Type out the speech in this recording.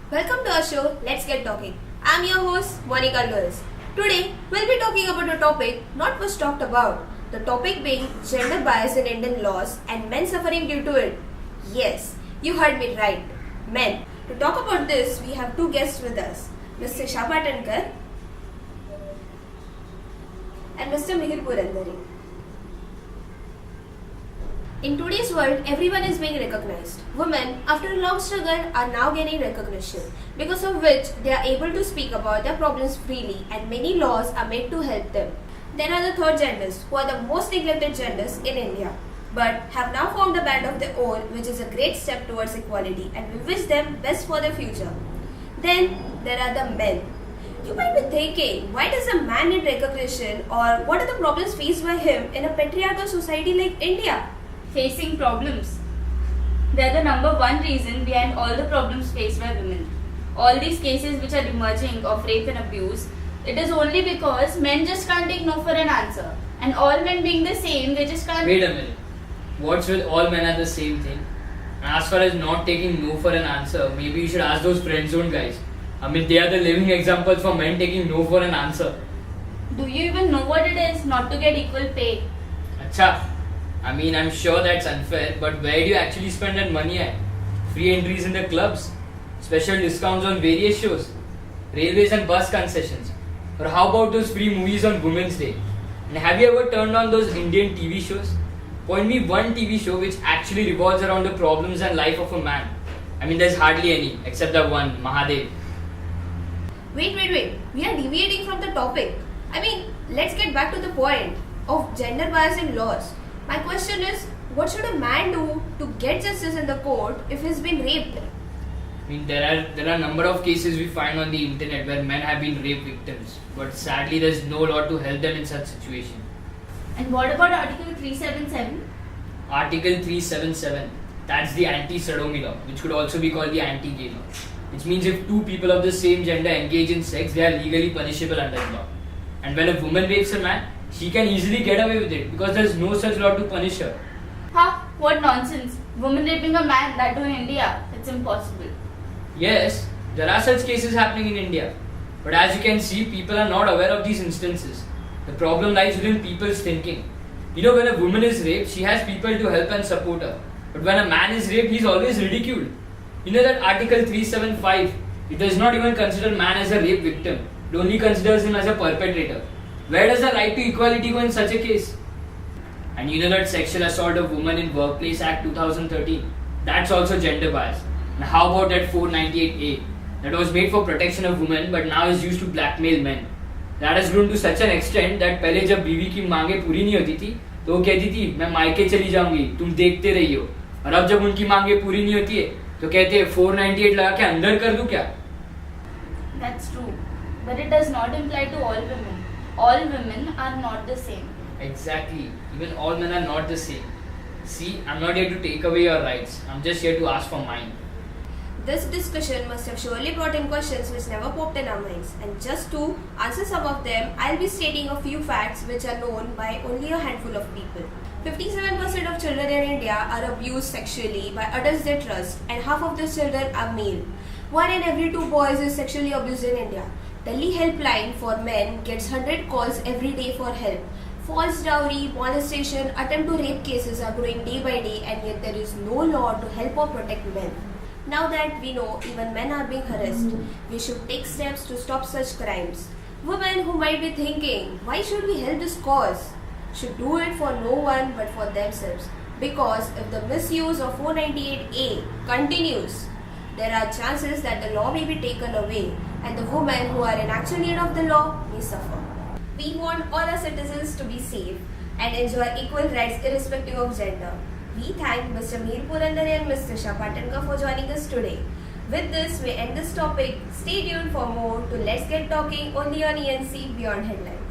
Welcome to our show, Let's Get Talking. I'm your host, Monica Lewis. Today, we'll be talking about a topic not much talked about. The topic being gender bias in Indian laws and men suffering due to it. Yes, you heard me right. Men. To talk about this, we have two guests with us, Mr. Shapatankar and Mr. Mihir Purandari. In today's world, everyone is being recognized. Women, after a long struggle, are now gaining recognition, because of which they are able to speak about their problems freely and many laws are made to help them. Then are the third genders, who are the most neglected genders in India, but have now formed a band of their own, which is a great step towards equality, and we wish them best for their future. Then there are the men. You might be thinking, why does a man need recognition, or what are the problems faced by him in a patriarchal society like India? Facing problems. They are the number one reason behind all the problems faced by women. All these cases which are emerging of rape and abuse, it is only because men just can't take no for an answer. And all men being the same, they just can't... Wait a minute. What's with all men are the same thing? As far as not taking no for an answer, maybe you should ask those friend zone guys. I mean, they are the living examples for men taking no for an answer. Do you even know what it is not to get equal pay? Acha. I mean, I'm sure that's unfair, but where do you actually spend that money at? Free entries in the clubs, special discounts on various shows, railways and bus concessions, or how about those free movies on Women's Day? And have you ever turned on those Indian TV shows? Point me one TV show which actually revolves around the problems and life of a man. I mean, there's hardly any, except that one, Mahadev. Wait. We are deviating from the topic. I mean, let's get back to the point of gender bias in laws. My question is, what should a man do to get justice in the court if he's been raped? I mean, there are a number of cases we find on the internet where men have been rape victims, but sadly there's no law to help them in such situation. And what about Article 377? Article 377, that's the anti-sodomy law, which could also be called the anti-gay law. Which means if two people of the same gender engage in sex, they are legally punishable under the law. And when a woman rapes a man, she can easily get away with it because there is no such law to punish her. Ha! What nonsense! Woman raping a man, that too in India. It's impossible. Yes, there are such cases happening in India. But as you can see, people are not aware of these instances. The problem lies within people's thinking. You know, when a woman is raped, she has people to help and support her. But when a man is raped, he is always ridiculed. You know that Article 375, it does not even consider man as a rape victim. It only considers him as a perpetrator. Where does the right to equality go in such a case? And you know that Sexual Assault of Women in Workplace Act 2013? That's also gender bias. And how about that 498A? That was made for protection of women but now is used to blackmail men. That has grown to such an extent that पहले जब बीवी की मांगे पूरी नहीं होती थी तो वो कहती थी मैं मायके चली जाऊंगी तुम देखते रहियो और अब जब उनकी मांगे पूरी नहीं होती है तो कहते हैं 498 लगा के अंदर कर दूं क्या? That's true. But it does not imply to all women. All women are not the same. Exactly. Even all men are not the same. See, I'm not here to take away your rights. I'm just here to ask for mine. This discussion must have surely brought in questions which never popped in our minds. And just to answer some of them, I'll be stating a few facts which are known by only a handful of people. 57% of children in India are abused sexually by adults they trust, and half of these children are male. 1 in every 2 boys is sexually abused in India. Delhi Helpline for Men gets 100 calls every day for help. False dowry, molestation, attempt to rape cases are growing day by day, and yet there is no law to help or protect men. Now that we know even men are being harassed, we should take steps to stop such crimes. Women who might be thinking, why should we help this cause? Should do it for no one but for themselves. Because if the misuse of 498A continues, there are chances that the law may be taken away and the women who are in actual need of the law may suffer. We want all our citizens to be safe and enjoy equal rights irrespective of gender. We thank Mr. Mihir Purandari and Mr. Shapatankar for joining us today. With this, we end this topic. Stay tuned for more to Let's Get Talking only on ENC Beyond Headlines.